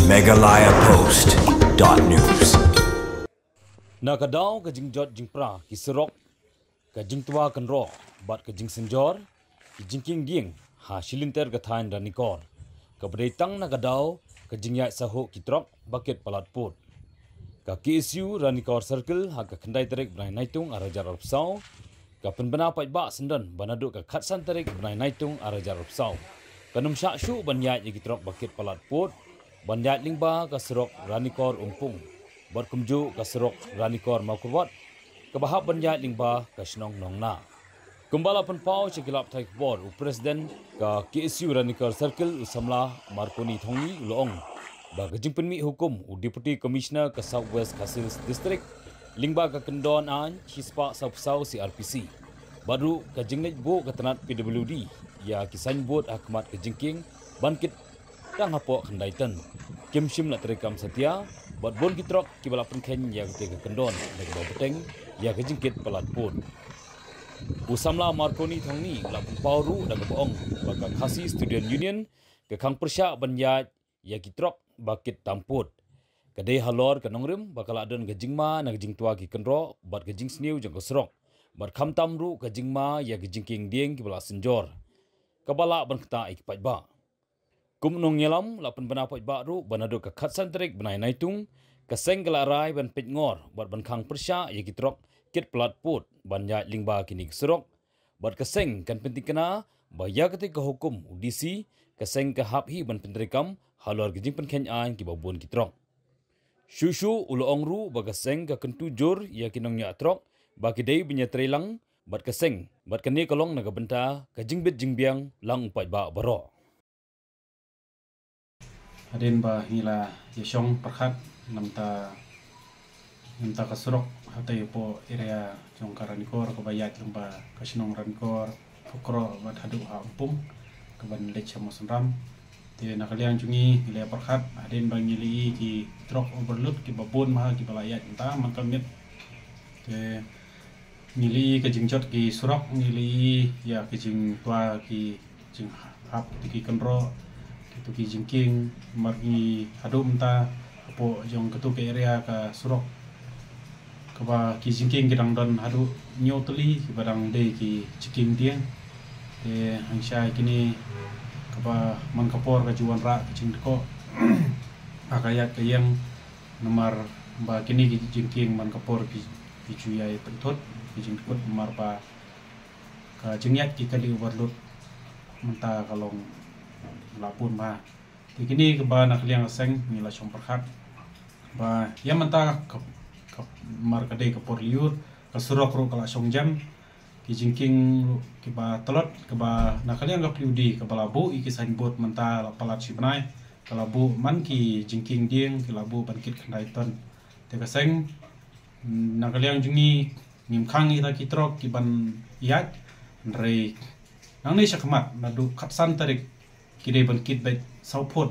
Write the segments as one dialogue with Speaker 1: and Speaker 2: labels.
Speaker 1: megalayapost.news.
Speaker 2: Nakadaw kajing jot jing pra kisirok kajing tua kanro bat kajing senjor kajing king ding ha silinter gathain ranikor kabreitang nakadaw kajing yai saho kitrok baket palatput ka KSU ranikor circle ha ka khandai terek bnai naitung arajar opsau ka penbena pai ba sendan banadu ka khatsan terek bnai naitung arajar opsau kanum sya shu banyai kitrok baket palatput banyai lingba ka serok ranikor umpung berkumju kasrok ranikor makurwat kebahap banjat lingba kasnong nongna kumbala penpau cekilap thai bor presiden ka KSU ranikor circle usamla markoni thongi ulong ba gajing penmi hukum deputy commissioner ka southwest Khasis district lingba ka kendon an hispa sapsau CRPC baru kajing net bo katanat PWD ya kisan bot akmat kajingking bankit tang hapo khandaitan kimshim la terekam setia buat bon kitrok kibala penken yang tiga kendon dari bawah beteng ya kejingkit pelatpun usamla markoni thongni lapun pauru dan keboong baka khasi student union ke khang persya banjat ya kitrok bakit tamput kadai halor kanongrim bakal adon gejingma na gejing tua ki kendro bat gejing sniu jang kosrok bat kham tamru gejingma ya gejingking dieng kibala senjor kabala ban kata ikpat ba kumnong nyelam lapan benapai baru banadu ke khatsan terik benai naitung keseng gelarai ban pitngor buat ban khang persya ya kitrok kit pelatput banjat lingba kini serok buat keseng kan penting kena baya ketika hukum UDC keseng ke haphi ban penterikam halor gejing penken an ki babun kitrok shushu uloongru bagaseng ke kentujur ya kinong nya trok bagi dei benya trelang buat keseng buat kene kolong naga benta kejing bit jingbiang lang upai ba baro
Speaker 3: Adin ba hila yesong perkhat namta kasurok hatai po area jong karanikor ko bayat lamba kasinong ranikor pokro bat hadu ampung keban lech samusram te nakaliang jungi hila perkhat adin ba ngili ki trok overload ki babon maha ki balayat enta mankamit te ngili ke jingjot ki surok ngili ya ke jing tua ki jing hap ki kenro itu ki jingking margi hadum ta apo jong ketu ke area ka surok kaba ki jingking kidang don hadu nyoteli ki badang de ki ciking dia te hangsha kini kaba man kapor ka juan ra cing ko akayat ke yang nomor ba kini ki jingking man kapor ki cuyai pentot ki jingkut nomor ba ka jengyat ki kali overload menta kalong lapun ba kini ke ba nakliang seng mila chong perkhat ba ya menta ke markade ke porliur ke surok ro kala chong jam ki jingking ke ba telot ke ba nakliang ke pliudi ke balabu iki signboard menta palat sibnai ke labu man ki jingking dieng ke labu bankit khandaiton te ke seng nakliang jungi ngimkhang ita kitrok ki ban yat rei nang ni sakmat nadu khatsan tarik kidai ban kit baik saupot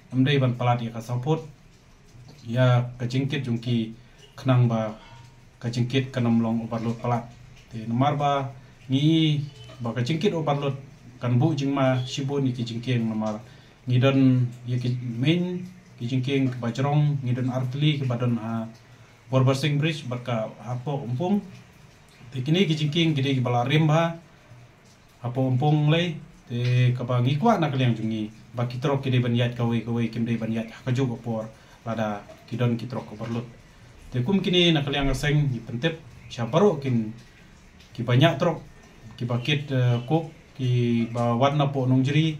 Speaker 3: amdai ban palat ya ka saupot ya kajingkit jungki kenang ba kajingkit kanamlong overload palat te nomor ba ni ba kajingkit overload kan bu jingma sibun ki jingking nomor ngidon ya ki main ki jingking ke bajrong ngidon artli ke badon ha borbersing bridge baka apo umpung te kini ki jingking kidai ki balarim ba apo umpung lei te kabang ikwa nak liang jungi ba kitrok kide banyat kawe kimde banyat kaju opor lada kidon kitrok overload te kum kini nak liang seng ni pentep syaparo kin ki banyak trok ki bakit kok ki ba warna po nong jeri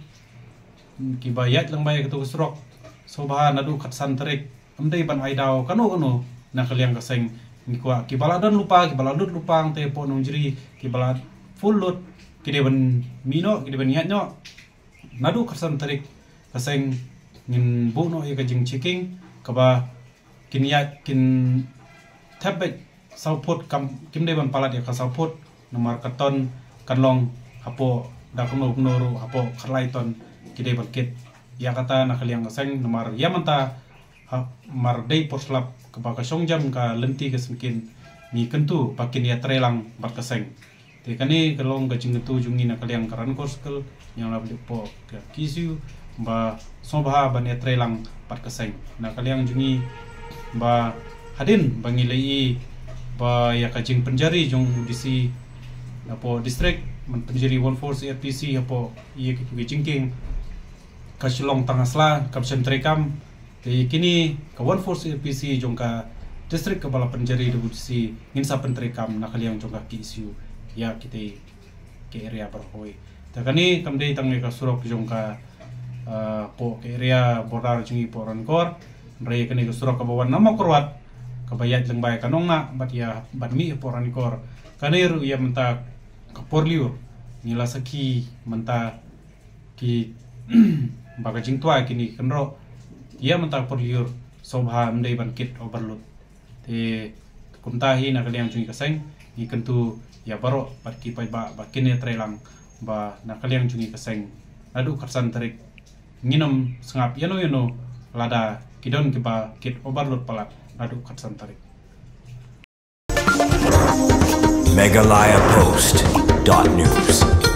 Speaker 3: ki bayat lang bay ketu srok so ba nadu khatsan terik amdei ban aidau kano nak liang seng ngikwa ki baladon lupa ki baladut lupang te po nong jeri ki balad full load kide ban mino kide ban yatnyo nadu khatsan tarik kaseng ngin bu no ka jing chiking kaba kin yat kin tabet saupot kam kimde ban palat ya ka saupot nomor katon kanlong hapo dakuno gnoro hapo kharlaiton kide ban kit ya kata nakaliang kaseng nomor yamanta mar dei porslap kaba ka songjam ka lenti ka sengkin ni kentu pakin ya trelang bat kaseng te kani kalong gajing tu jungi na kaliang karan korskel yang la po ka kisu ba sobha ban etrelang pat kaseng na kaliang jungi ba hadin bangilai ba ya kajing penjari jong disi apo district man penjari 14 RPC apo ye jingking kasilong tangasla kapsen trekam te kini ka 14 RPC jong ka district ka bala penjari debu disi nginsa pentrekam na kaliang jong ka ki isu ya kita ke area berhoi takani kamdei tangai ka surok jong ka po ke area border jungi po Rancor rei kene ka surok ka bawan nama korwat kabayat lang bay kanonga bat ya bat mi po Rancor kaneru ya menta ka porliur nila saki menta ki baga jingtua kini kenro ya menta porliur sobha mdei ban kit overload te kumtahi na kaliang jungi kaseng ni kentu ya baro bat ki pai ba kini trelang ba na kaliang jungi kaseng adu karsan tarik nginam sengap yano lada kidon kiba kit overload palat adu karsan tarik
Speaker 1: Meghalaya Post.news